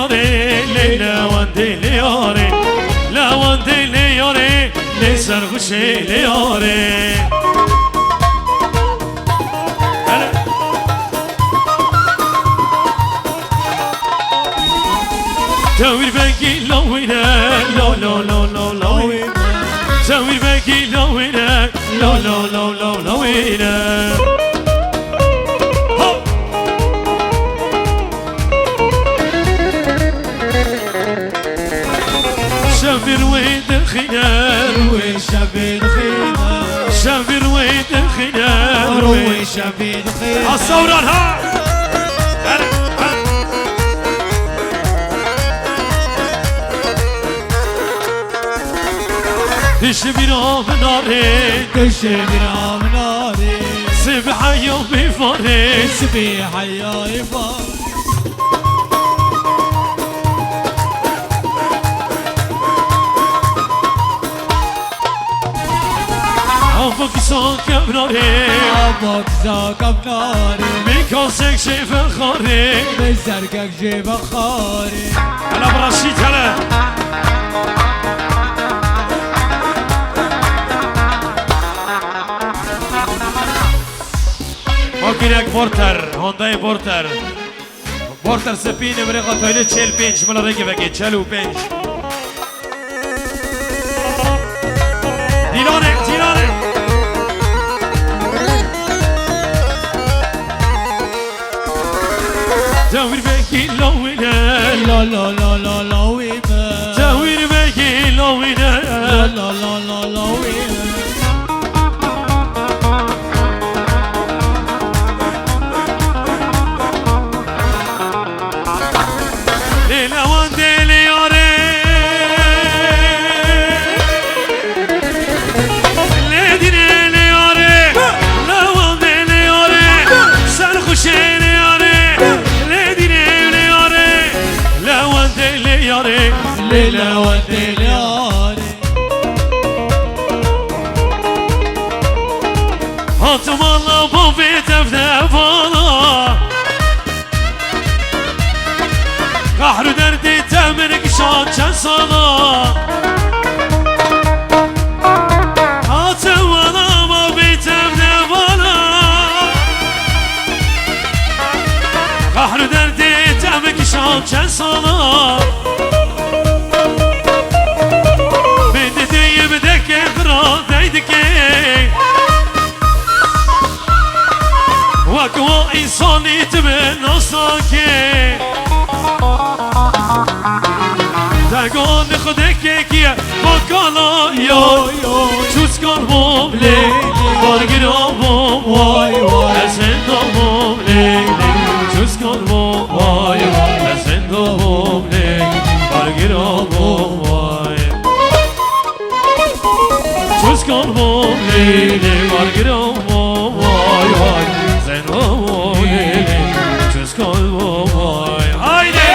لیاره لیلا وندی لیاره لا وندی لیاره لی سرخوش لیاره تاویر بگی لاوینه لا لا لا لا لاوینه تاویر بگی لاوینه لا لا لا لا لاوینه شافر ويد الخيار وشافي الخيار شافر ويد الخيار وشافي الخيار الثورة ها تشبيرا بناري تشبيرا بناري سبحة يوم بفاري سبحة يا إفاري عفاك ساك بناري عفاك ساك بناري بكاسك شي فخاري بسركك شي فخاري هلا برشيد هلا ماكينك بورتر هونداي بورتر بورتر سپین امریکا تویله 45 ملا رگه بگه 45 دیلانه دیلانه تاویر بگی لاوینه لا لا لا لا لاوینه تاویر بگی لاوینه لا لا لا لا لاوینه ليلة وديلاري هاتم الله بوفي تفنى فانا قهر دردي تمرك شان چند سالا هاتم الله بوفي تفنى فانا قهر دردي تمرك شان چند سالا وكو إنساني تبنى ساكي تاقون خدك كيا بكالا يو يو شوز كان بوم لي بارقنا بوم واي واي أسندو بوم لي شوز كان بوم واي واي أسندو بوم لي بارقنا بوم واي شوز كان بوم لي بارقنا بوم واي واي just call boy. Haydi!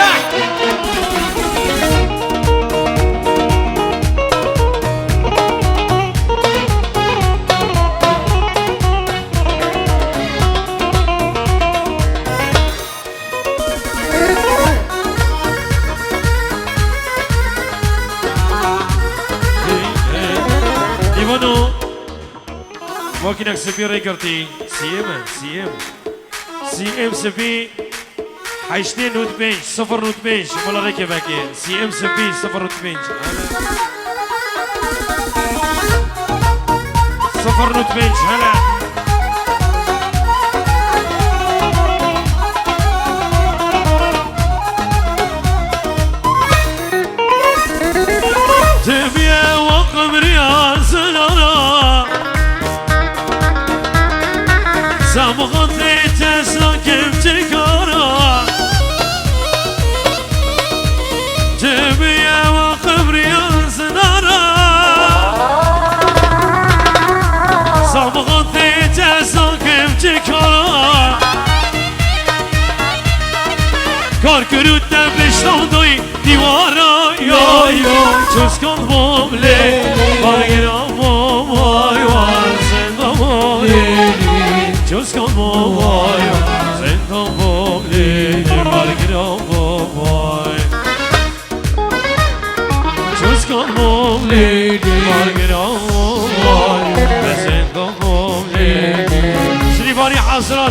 Ivano, makinak sepi rekorti, siem. CM سبي حيشتين نوت بنش 0 نوت بنش ولا ركبك CM سبي 0 نوت بنش 0 نوت بنش هلا تبي وقم ريال سنارا سامغت تساكم تكارا تبي وقف ريال سنارا سامغت تساكم تكارا کار کرود دبشتان دوی دیوارا یا یا چوز کن بوم لی بارگیرم بوم وای وای زنگا بوم لی چوز کن بوم وای زنگا بوم لی بارگیرم بوم وای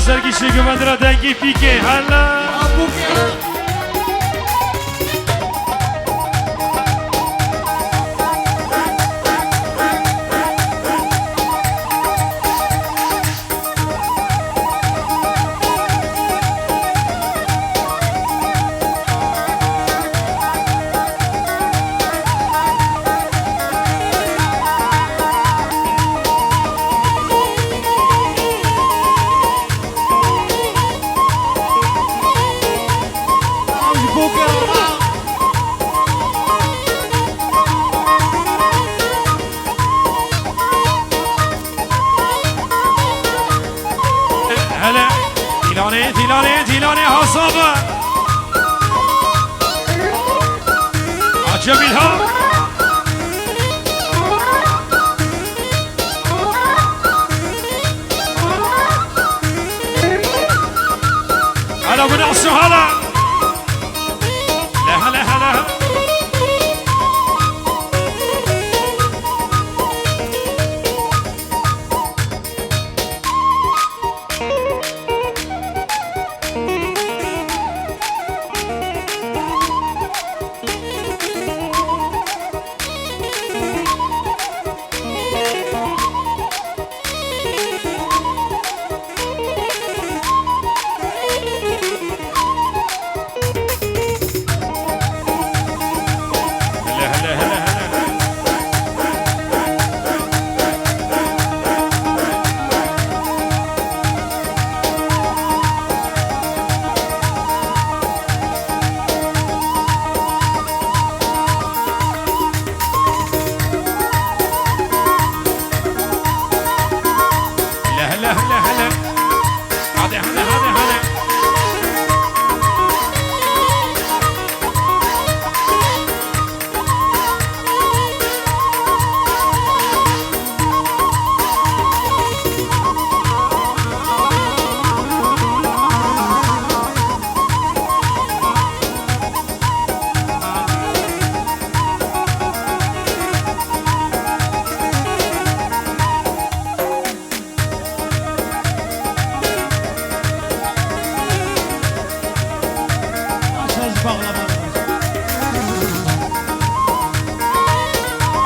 سرگی شگو مدرا دنگی پیکه هلا هلا تيلاني تيلاني تيلاني حصابة عجب الها هلا بنعصو هلا لا هلا هلا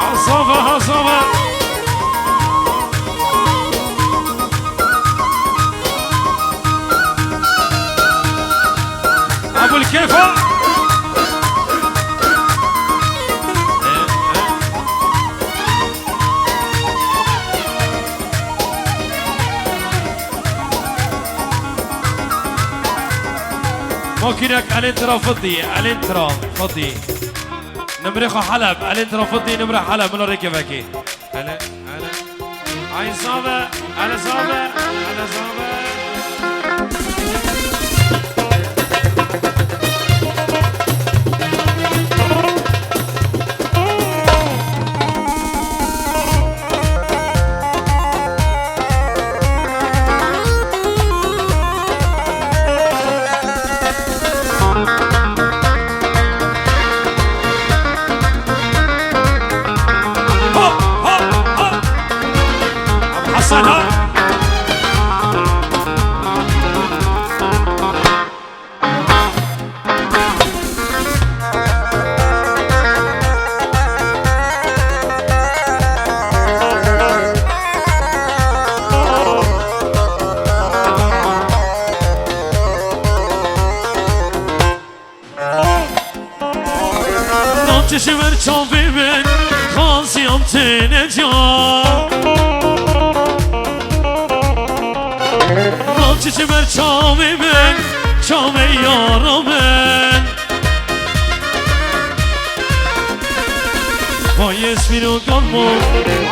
عصابة عصابة أبو الكيفة ممكنك الانترا فضي الانترا فضي نمرخ حلب الانترا فضي نمرح حلب من الركبكي هلا هلا عين صابة على صابة على صابة چشمر چاوی من خواستیم تنه جان چشمر چاوی من چاوی یارا من پای اسمیرو گلمو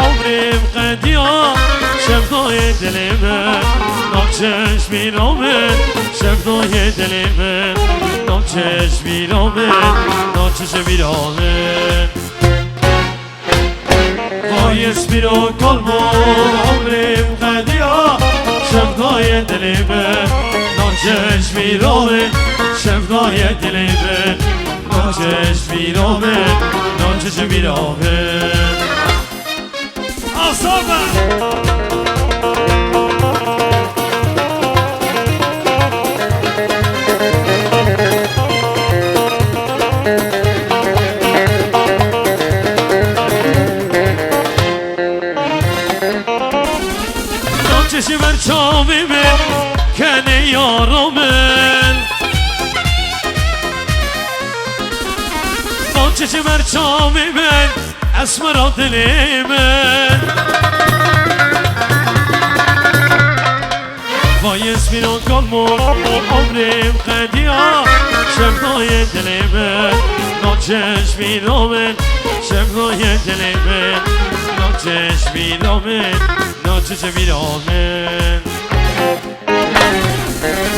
عمرم قدیا شفدای دل من ناچشمی را من شفدای دل من ناچشمی را من ناچشمی را من پای اسمیرو گلمو عمرم قدیا شفدای دل من ناچشمی را من شفدای دل من ناچشمی را من ناچشمی را من آسابه چه مرچامی من اسمرا دلی من وای اسمیران کلمون عمریم قدیا شبنای دلی من ناچش بیرامن شبنای دلی من ناچش بیرامن ناچش بیرامن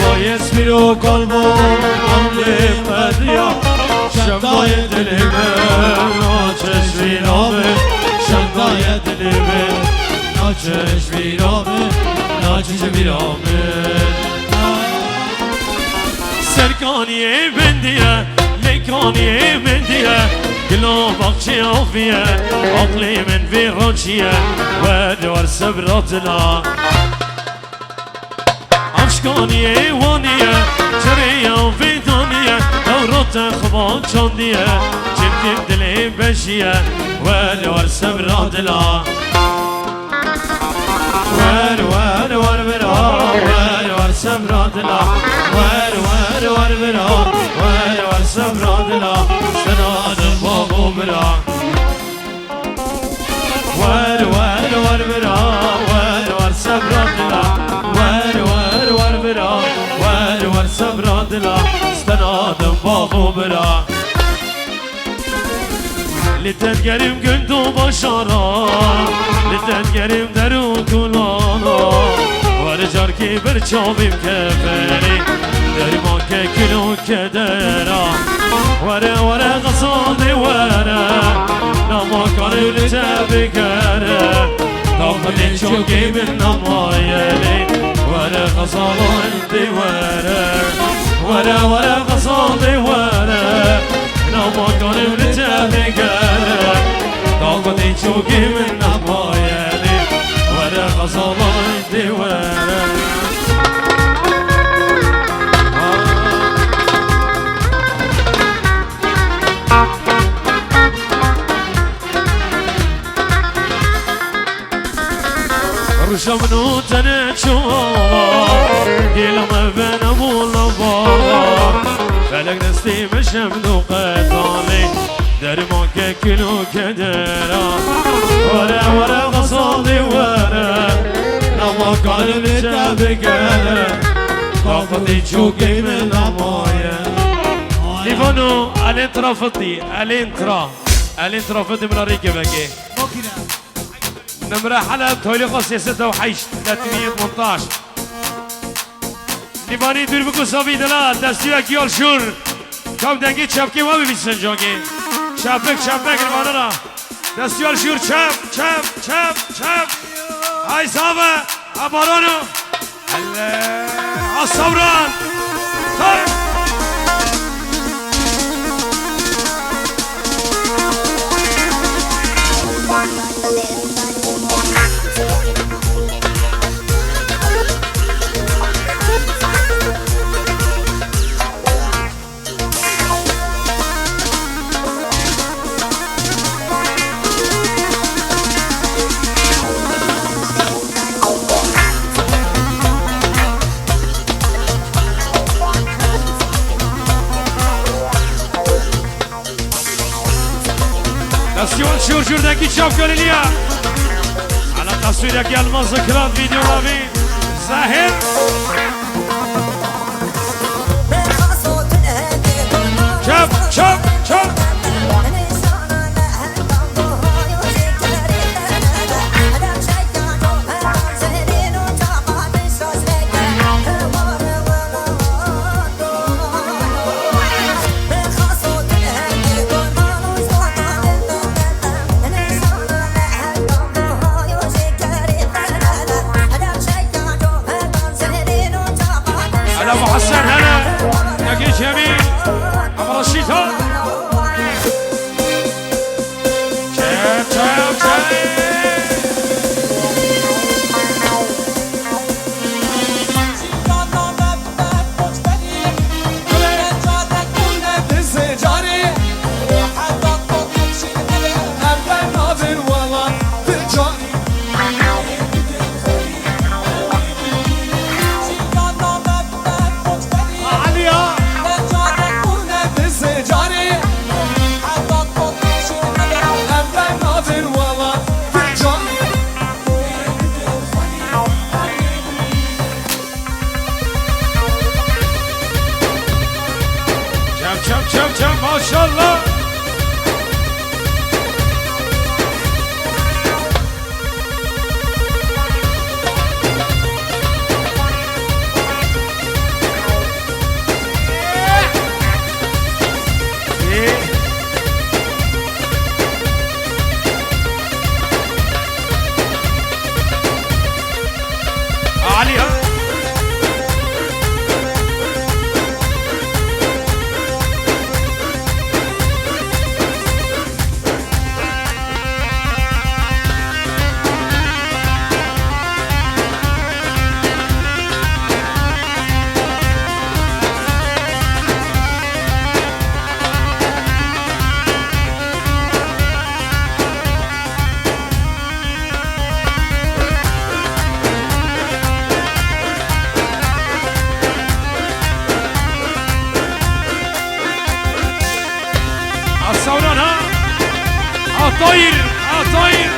وای اسمیران کلمون عمریم قدیا شبنای دلی من ناچش بیرامن شبنای دلی من ناچش بیرامن ناچش بیرامن سرکانیه بندیه لیکانیه بندیه گلا باقچه آفیه عقلی من ویرانچیه و دوار سبراتنا افشکانیه وانیه چریه ویدانیه دورات خبان چاندیه چندیم دلی بشیه و دوار سبراتنا ور برا سمرادنا ور برا سمرادنا سناد بابو برا ور برا سمرادنا ور برا سمرادنا سناد بابو برا لتنگریم گندو باشانا لتنگریم درو کلانا ورجار کی برچابیم کفری در ما که کلو کدرا وره غصادی وره نما کاری لتبگره داخلی چوکی من نمایلی وره غصادی وره غصادی وره نما کاری لتبگره داخلی چوکی من نمایلی وره غصادی وره رشمنو تنشوا قلم بنا مولوا فلك دستي مشمدو قطالي درمان كيلو كدرا ورا غصادي ورا نما قالب تبقى طاقتي تشوقي من نمايا ليفانو الانترا فضي الانترا فضي من الريكبكي نمرة حلب تولي قصي 66 318 لیوانی دور بکو صافی دلال دستی و کیال شور کام دنگی چپکی ما ببین سنجاگی چپک لیوانه را دستی و شور چپ های صافه ابارانو الصبران شور دنگی چاپ کنی لیا على تصویرک یلما ذکرات ویدیو راوی زاهر چاپ ابو حسن هلا لقيت يمين ابو رشيد ها چم ماشاءالله عليها الصوران ها الطير الطير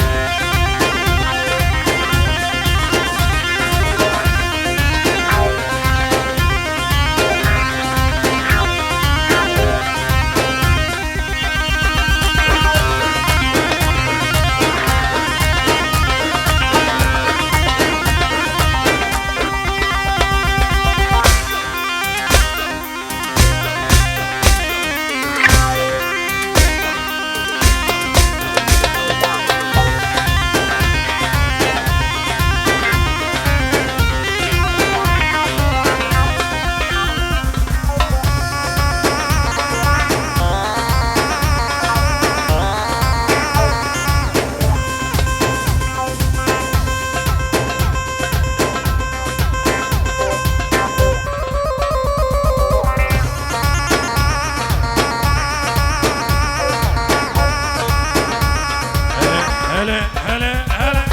هلا هلا هلا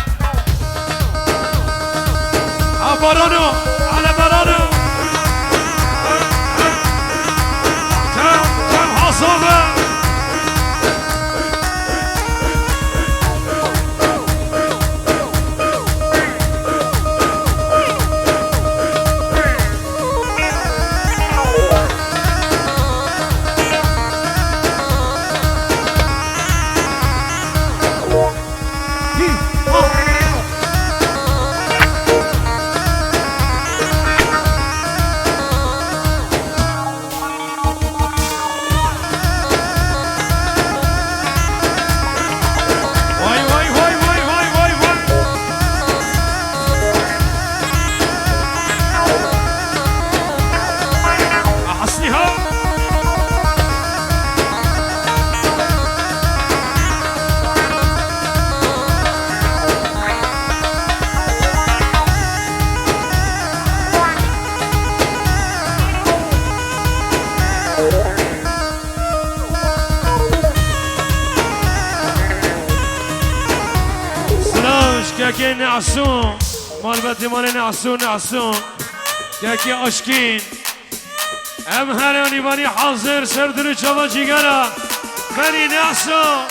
برانو على برانو كم حصوبة كاكي نعسون مال بدي مال نعسون كاكي اشكين ام هراني باني حاضر سردر چوا جيگرا بني نعسون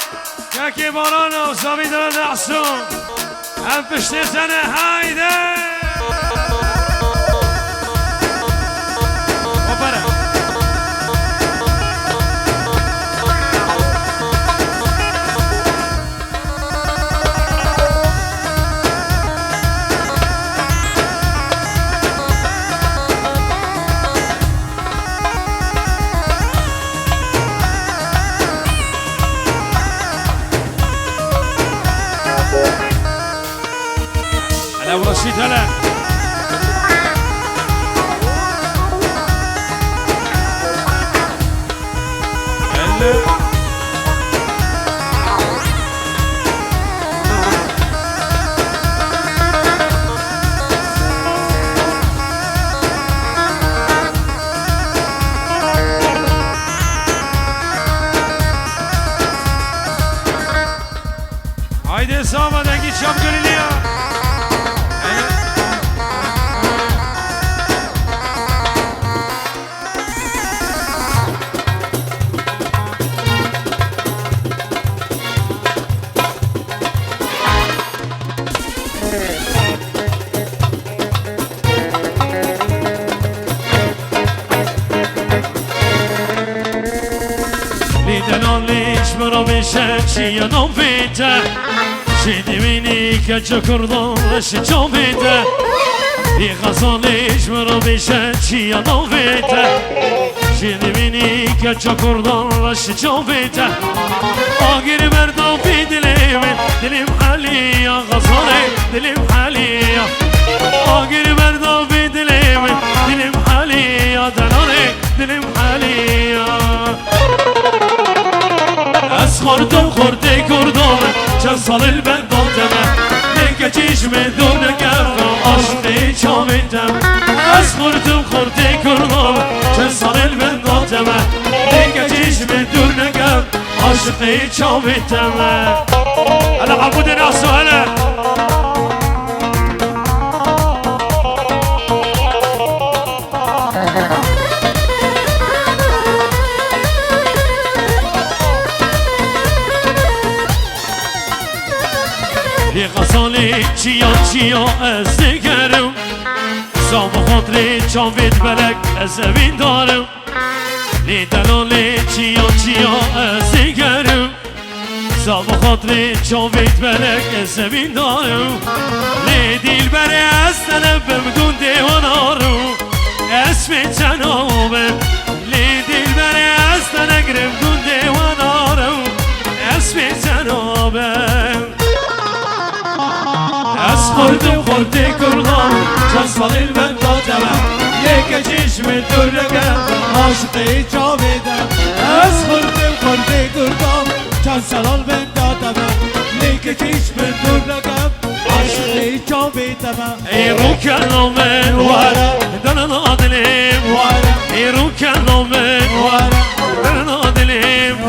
كاكي بارانا وصابي در نعسون ام پشت زنه هايده لو رشيد هلا هايدي سامة دنگی چم گلیلیا مرا میشه چی نویده شدی بینی که چه کردانش جاویده ای غزالش مرا میشه چی نویده شدی بینی که چه کردانش جاویده آگیر بردافی دلیم حالی یا غزاله دلیم حالی آگیر بردافی دلیم حالی یا دلانه دلیم حالی از خورده کردم چند سال البندم دیگه چشم دور نگردم عاشقی چاویدم از خورده کردم چند سال البندم دیگه چشم دور نگردم عاشقی چاویدم هلا عبود ناسو هلا ای غزالی چیا از دیگرم سام خاطری چاوید بلک از اوین دارم ای دلالی چیا از دیگرم سام خاطری چاوید بلک از اوین دارم ای دیل بره از طلبم دون دیوانارم اسم جنابم ای دیل بره از طلبم دون دیوانارم اسم جنابم از خورده کردم چند سال البندم یک چشم دور نگردم عاشقی جاویدم از خورده کردم چند سال البندم یک چشم دور نگردم عاشقی جاویدم ای رو کلامه دلنا دلیم ای رو کلامه دلنا دلیم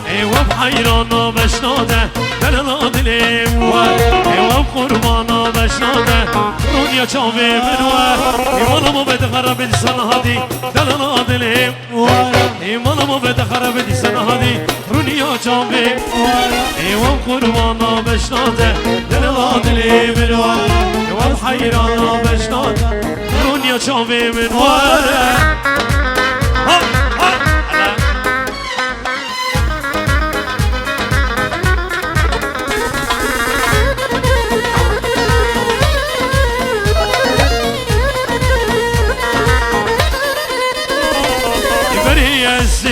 ای وب حیرانا بشناده دلنا دلیم ای وب قربانا بشناده دنیا چاوی منوه ای مالمو بتخرب دی سنهادی دلنا دلیم ای مالمو بتخرب دی سنهادی دنیا چاوی ای وب قربانا بشناده دلنا دلیم منوه ای وب حیرانا بشناده دنیا چاوی منوه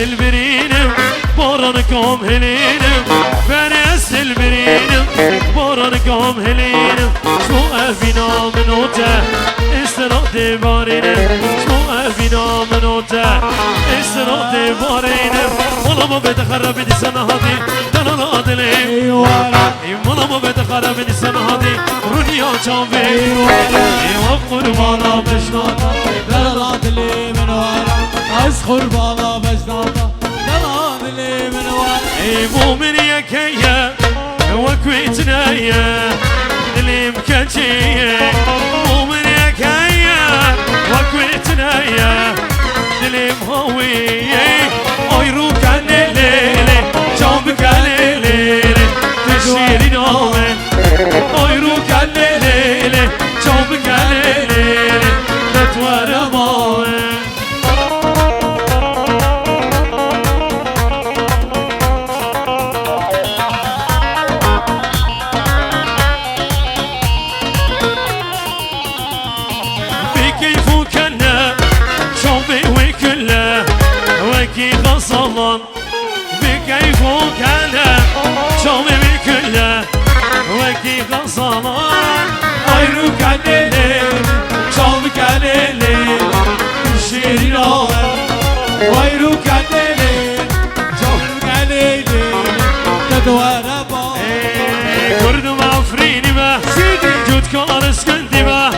البرينم بورانكم هلينم فرس البرينم بورانكم هلينم شو أفينا منوتا استراد بارينم شو أفينا منوتا استراد بارينم والله ما بتخرب دي سنة هذه دلنا أدلي والله ما بتخرب دي سنة هذه رنيا شافي وقربانا بشناتا دلنا أدلي من ورا از قربانا بجناتا دلان لی من ورا ای مومن یکیه وکویتنایه دلیم کچیه مومن یکیه وکویتنایه دلیم هویه آی رو کنه لیله جام کنه لیله تشیری نامه آی رو کنه لیله جام کنه لیله نتواره مامه غصلان بكيف كان شومي بكله وكي غصلان غيرو كان ليل شومي كان ليل شيري نوم غيرو كان ليل شومي كان ليل تدوار با كرد معفريني ما جود كارس كندي ما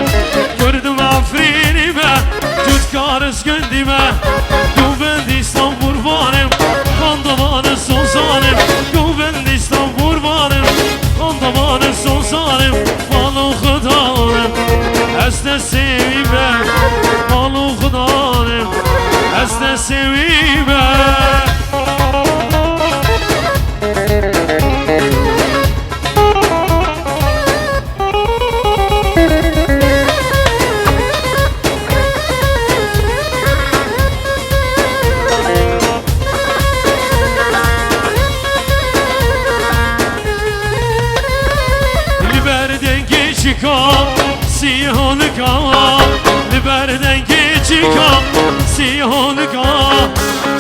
كرد معفريني ما جود كارس كندي ما دوبنديستان قربانم خاندوان سوزانم دوبندیستان قربانم خاندوان سوزانم مالو خدانم از نسیمم مالو خدانم از نسیمم سيهونكا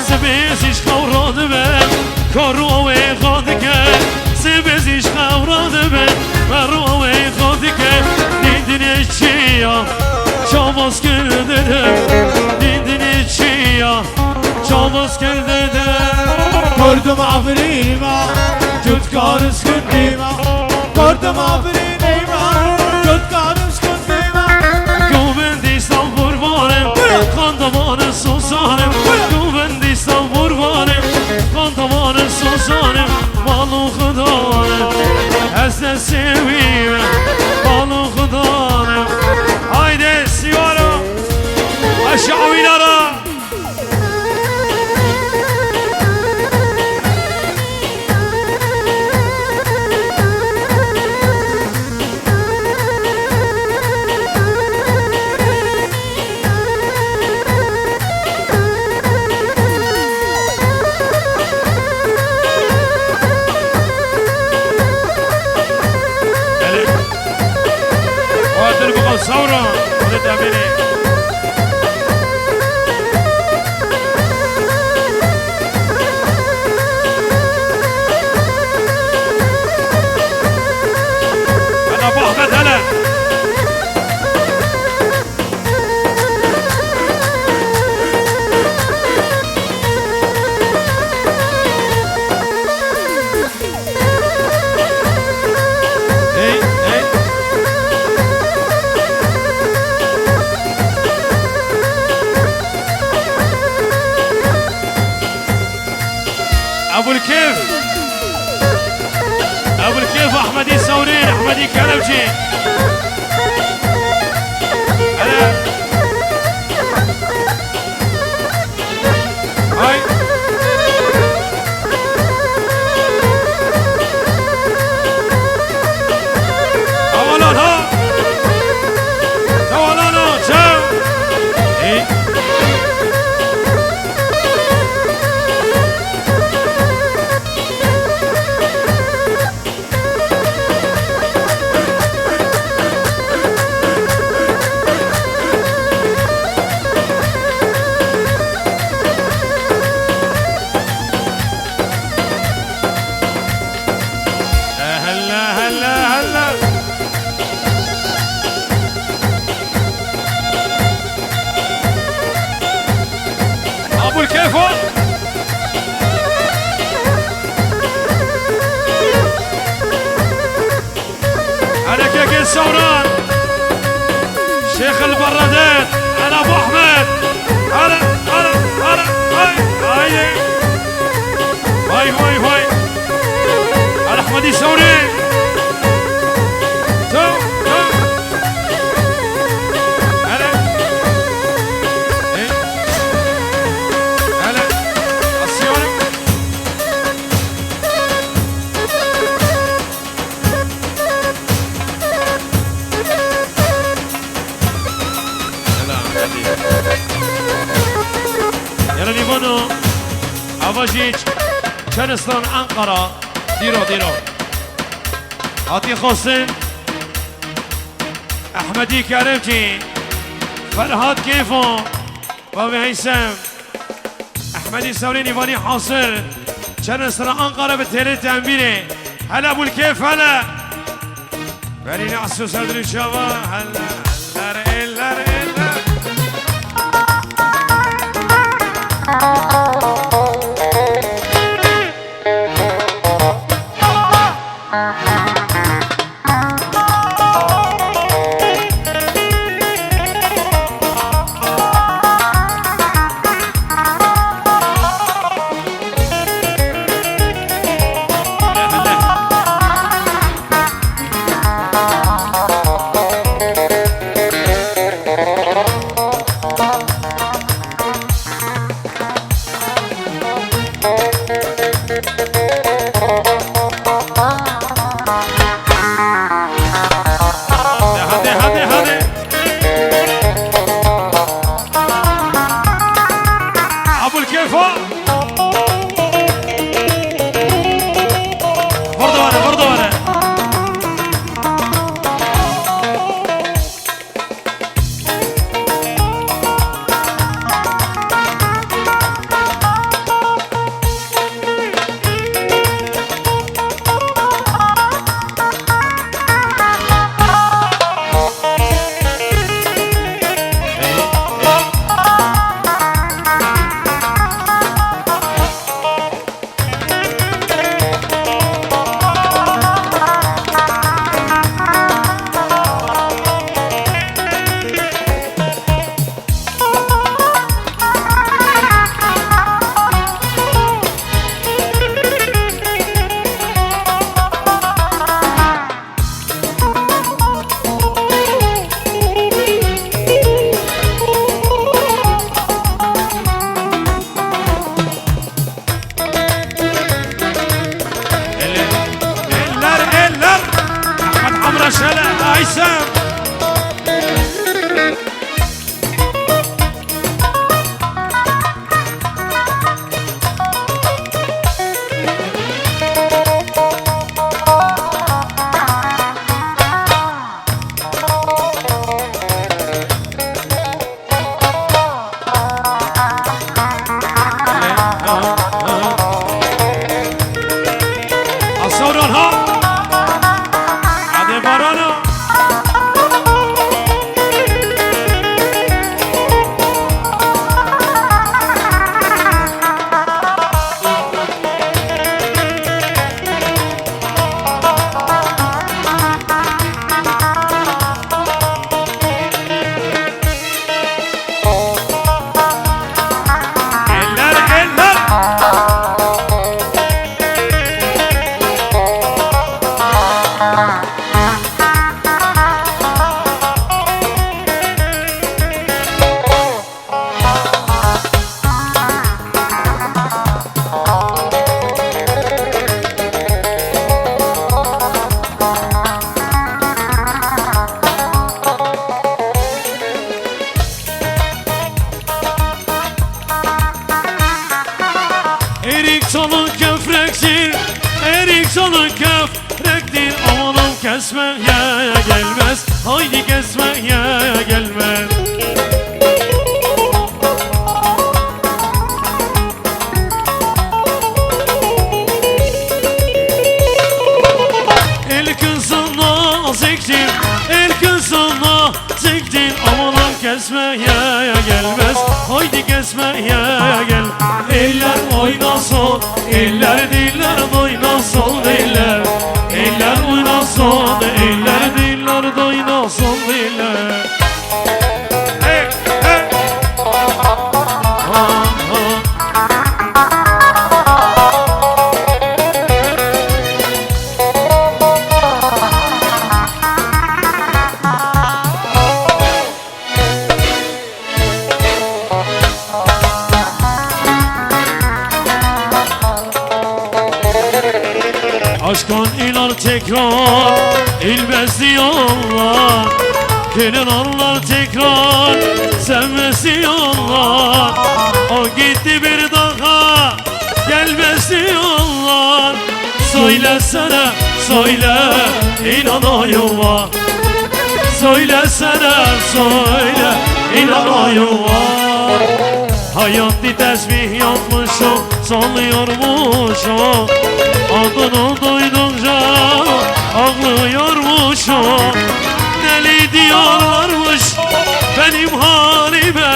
سبيزيش خوراد بن كروي خادك سبيزيش خوراد بن كروي خادك ديدن چیا چاواز کرده ديدن چیا چاواز کرده کردم آفرینیما جد کارش کردیما کردم آفرینیما جد کارش کردیما گوبندیستان قربانم خاندمان سوسانم گوبندیستان قربانم خاندمان سوسانم مالو خدانم از سویم مالو خدانم haydi سیوارو aşağılara ثورة للتأميني أنا أبو أحمد هلا ابو الكيف ابو الكيف احمدي الثورين احمدي كلبجي هلا هاي اولا ها اولا تشاو ايه ابو الكيف انا كيك الثوران شيخ البرادات انا ابو احمد هلا هلا هلا هاي هاي هاي هاي انا احمدي الثوري يلا نيفونو افاجيج شنستان انقرة ديرو عطي خوسن احمدي كرمجي فرهاد كيفو بابي هيثم احمدي الثوري نيفاني حاصر شنستان انقرة بالتالي تنبيني هلا ابو الكيف هلا بني نعسو سردري شابا هلا هلا çalın köfrektir, erik çalın köfrektir. Amanım kesmeye gelmez, haydi kesmeye gelmez. El kızın naziktir, el kızın naziktir. Amanım kesmeye gelmez, haydi kesmeye gel. Eller oynasın, eller diller oynasın diller. Eller oynasın, eller diller oynasın diller. Hey, hey. Ha, ha. Aşkın inar tekrar ilmez diyorlar. Gönül anlar tekrar sevmez diyorlar. O gitti bir daha gelmez diyorlar. Söylesene söyle inanayım. Söylesene söyle inanayım. Hayat bir tesbih yapmışım, sallıyormuşum. Adını duydunca ağlıyormuşum. Deli diyorlarmış benim halime.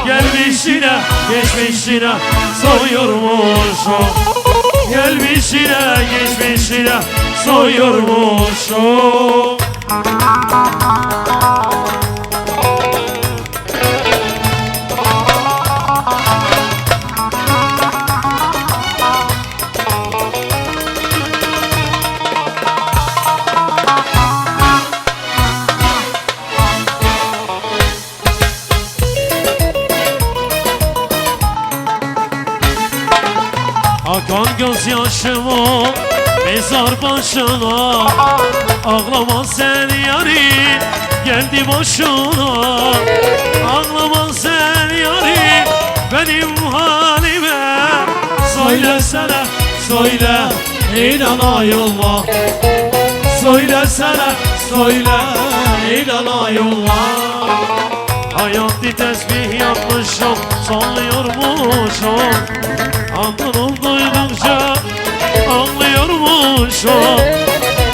Gelmişine geçmişine soyuyormuşum. Gelmişine geçmişine soyuyormuşum. Akan gözyaşımı mezar başına. Ağlama sen yarim geldi boşuna. Ağlama sen yarim benim halime. Söylesene söyle inanayım. Söylesene söyle inanayım. Hayat bir tesbih yapmışım, sallıyormuşum. Adını duydukça ağlıyormuşum.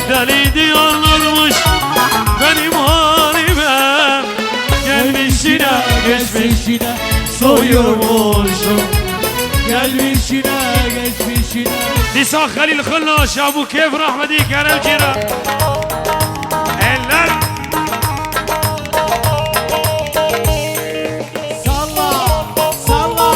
Deli diyorlarmış benim halime. Gelmişine geçmişine soyuyormuşum. Gelmişine geçmişine. Nisa Halil Kıllaş, Abu Keyf Rahmeti Kerem Cira. Eller Salla salla.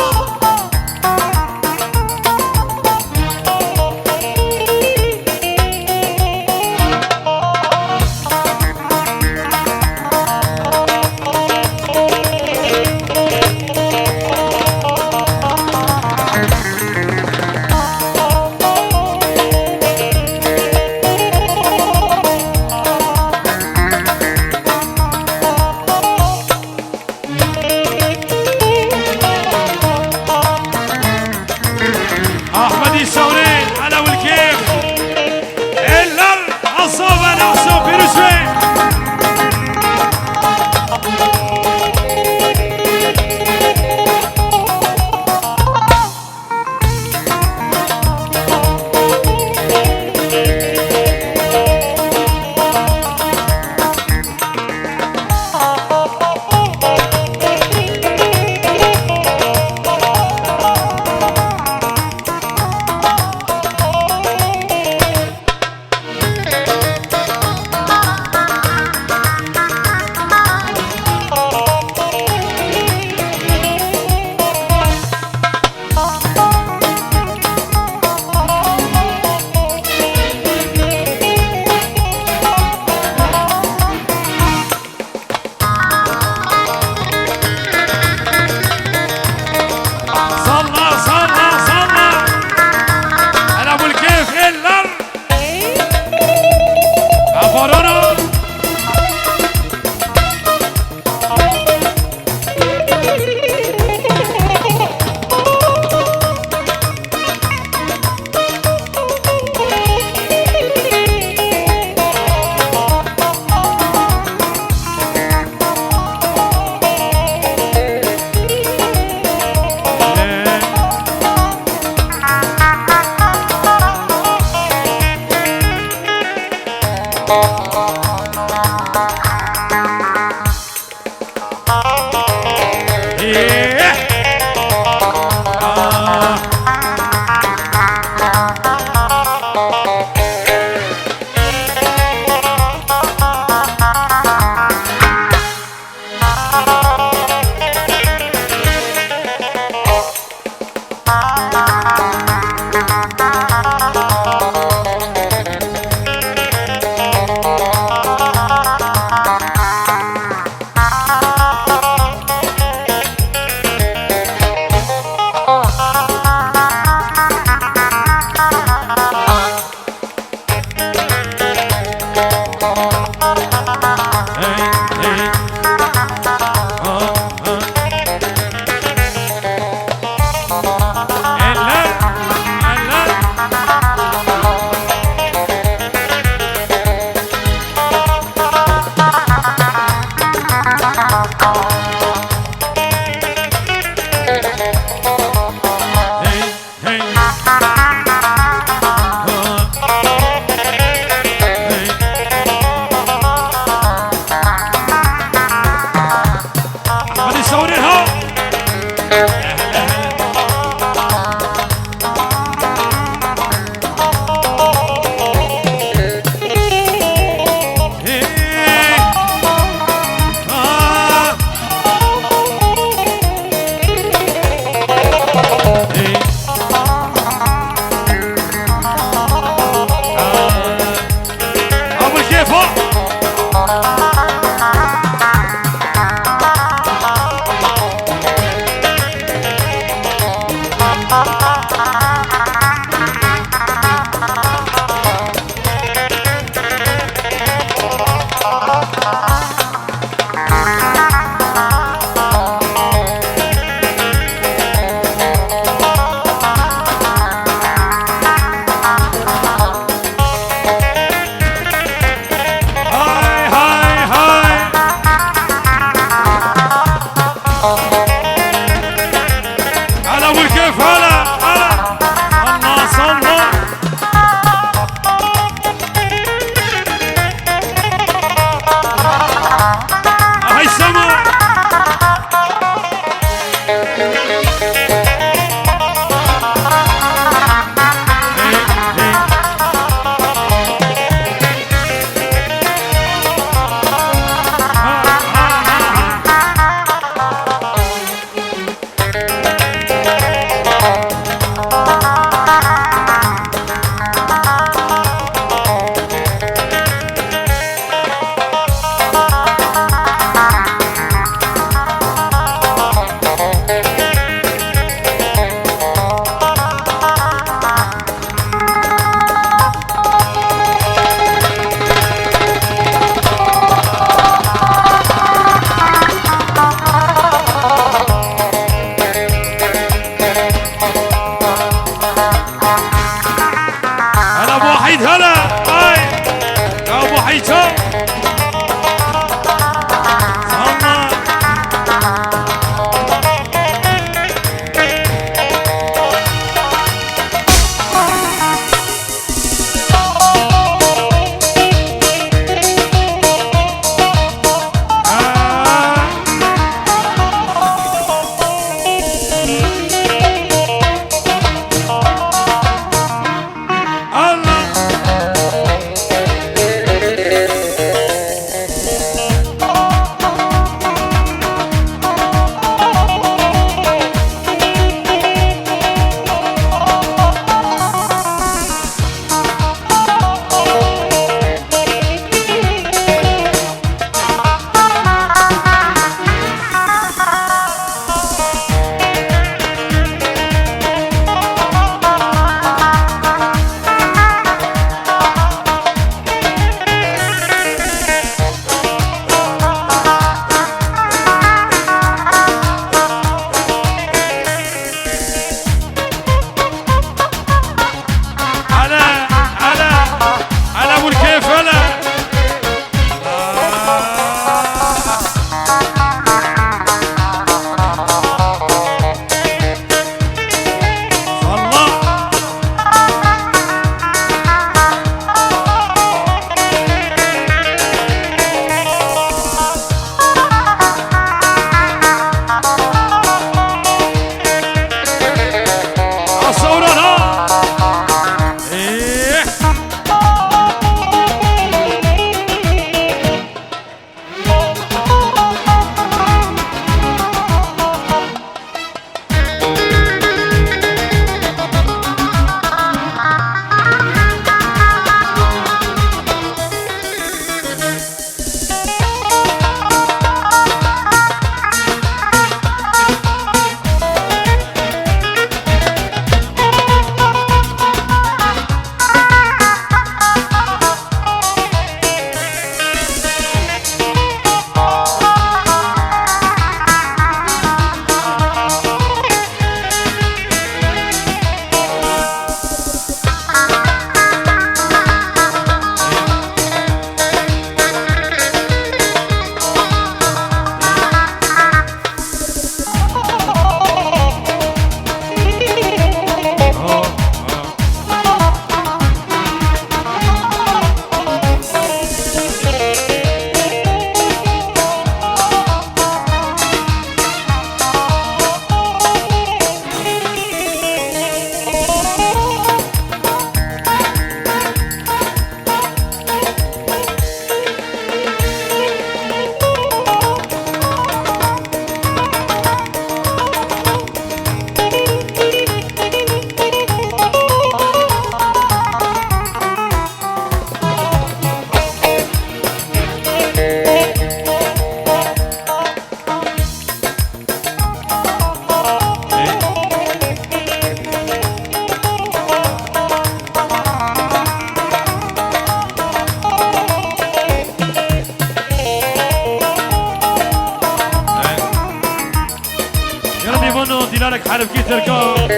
حلبكي تركا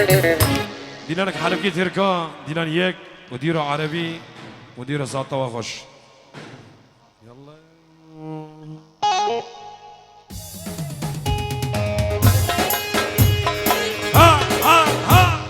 دينارك حلبكي تركا دينار يك وديره عربي وديره ساطة وخش يلا ها ها ها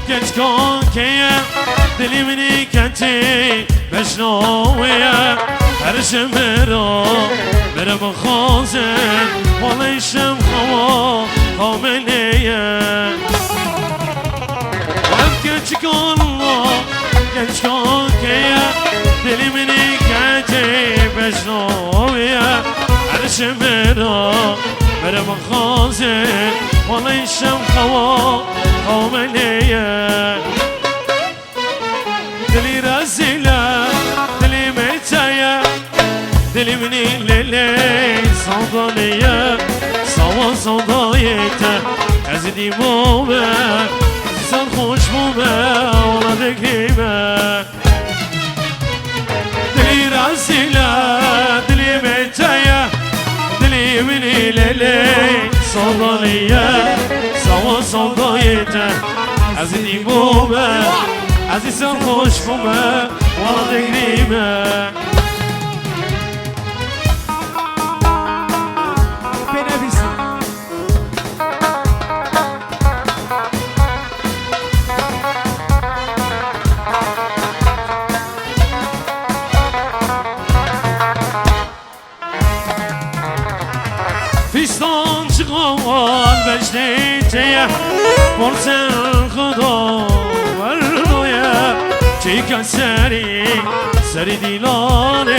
genç kankeye dili mini kenti مشناوية هرش مرا مرا بخازن واليشم خوا خامنية وهم كنش كالله كنش كاكية دلي مني كنتي مشناوية هرش مرا مرا بخازن واليشم خوا خامنية دلي رزيلة دلي ميتايا دلي مني ليلي صندانية سوا صندايته ازدي مومه زن خوش مومه ولا دقيمه دلي رزيلة دلي ميتايا دلي مني ليلي صندانية سوا صندايته ازدي مومه عزيزم خوش بومه ولا دقريمه بنفسي فستان چقال بجدیتیه برسن خدا چیکن سری دیلانه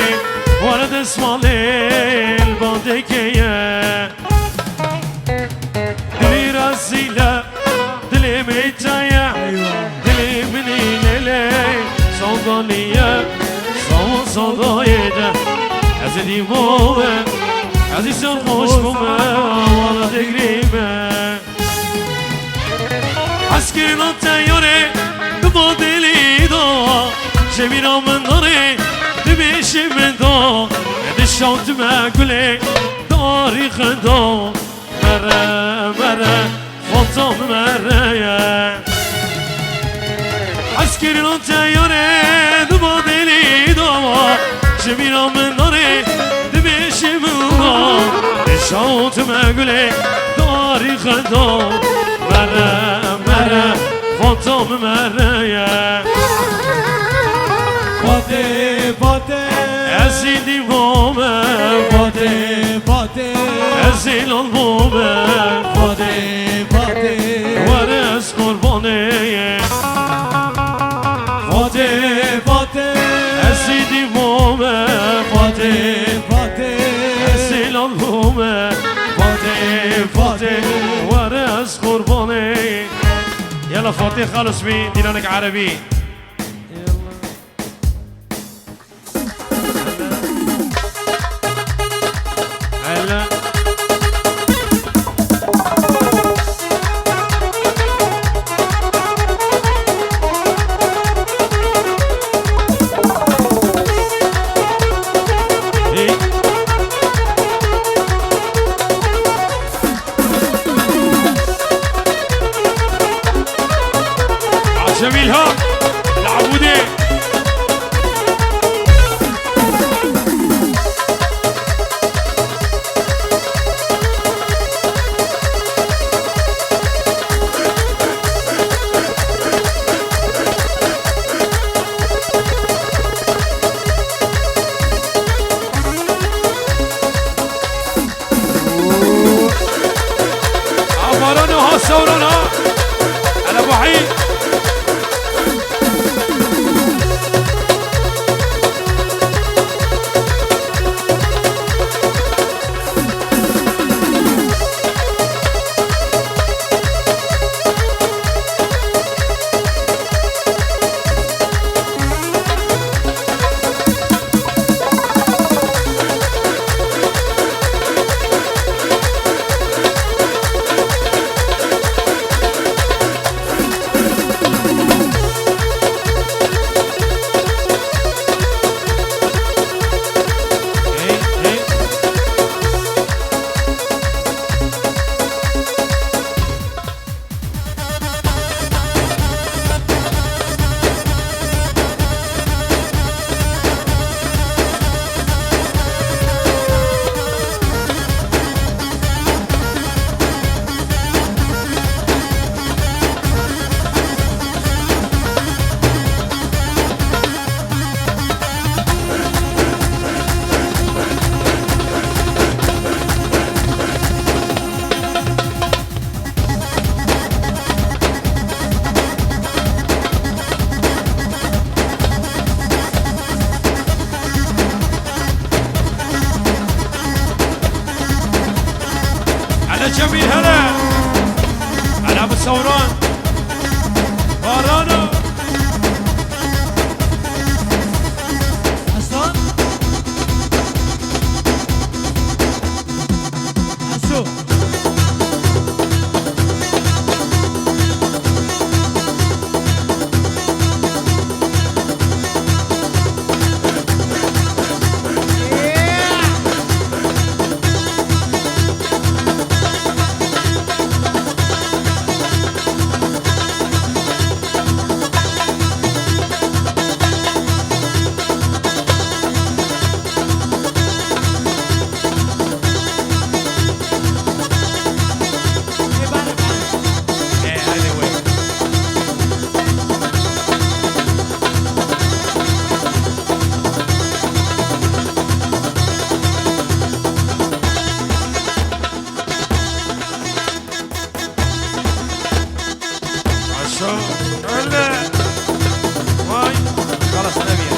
وارد اسمالی الباندکیه دلی رزیله دلی میتایه دلی منی لیلی صندالیه سوا صندایده از دیواره عزیزم خوش بومه والا دگریمه اسکرینات تیاره با دلی دا شمیرا من داره دمیشی من دا دشت مگله داری خدا مره مره فاطم مره اسکرین تیاره با دلی دا شمیرا من داره دمیشی من دا دشت مگله داری خدا مره مره فاطم مره باده باده ازیدی بومه باده باده ازیل بومه باده باده وره از قربانه باده باده ازیدی بومه باده باده ازیل بومه باده باده وره از قربانه يلا فاتح خالص بي دينانك عربي هلا امين هلا على ابو الثوران بارانا حسن حسو هلا واي خلاص نبي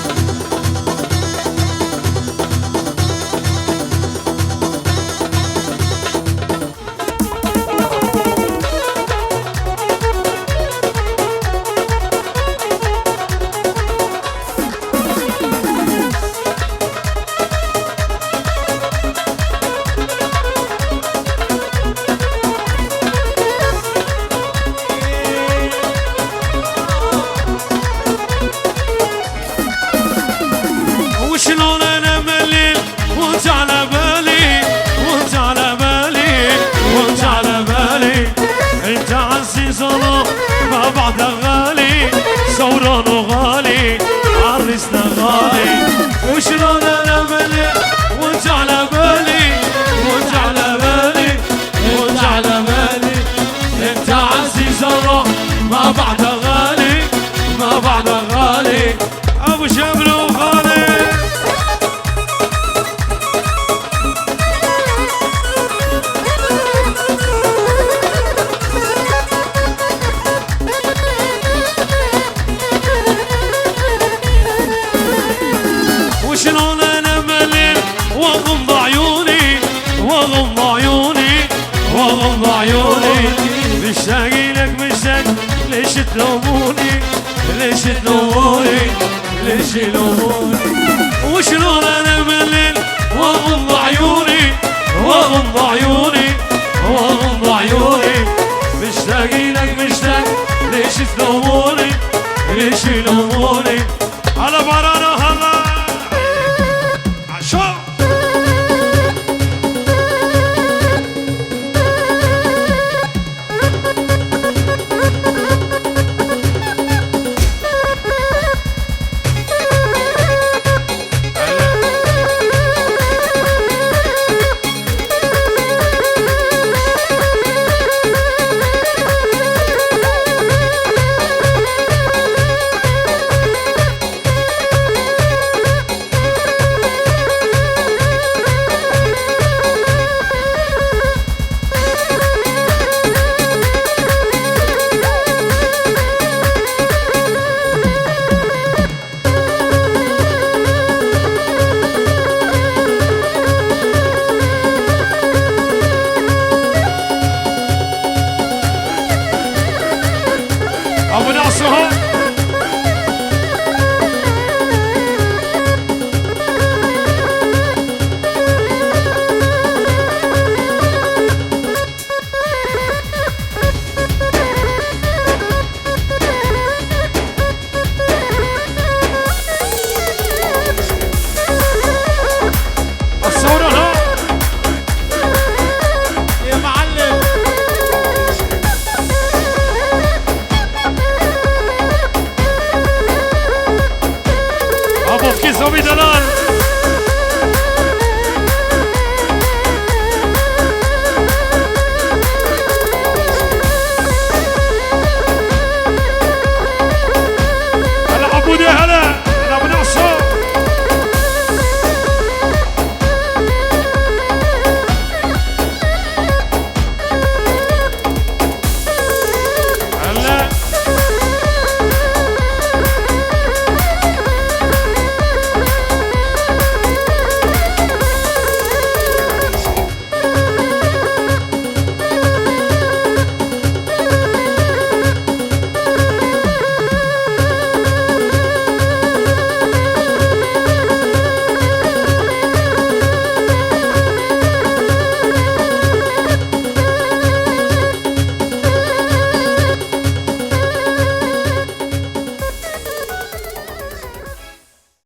وشلون انا مليل وانت على بالي وانت على بالي وانت على بالي انت عزيز الله ما بعد غالي ثوران وغالي عرسنا غالي وشلون انا مليل وانت على بالي وانت على بالي وانت على بالي انت عزيز الله ما بعد غالي ما بعد غالي ابو شبل وغالي وشلون انا مليل واغمض عيوني واغمض عيوني واغمض عيوني مشتاق لك مشتاق ليش تلوموني ليش تلوموني ليش تلوموني وشلون انا مليل واغمض عيوني واغمض عيوني واغمض عيوني مشتاق لك مشتاق ليش تلوموني ليش تلوموني على برانا هلا عشو ابو ناصر الصورة يا معلم ابو كيس ابي دلال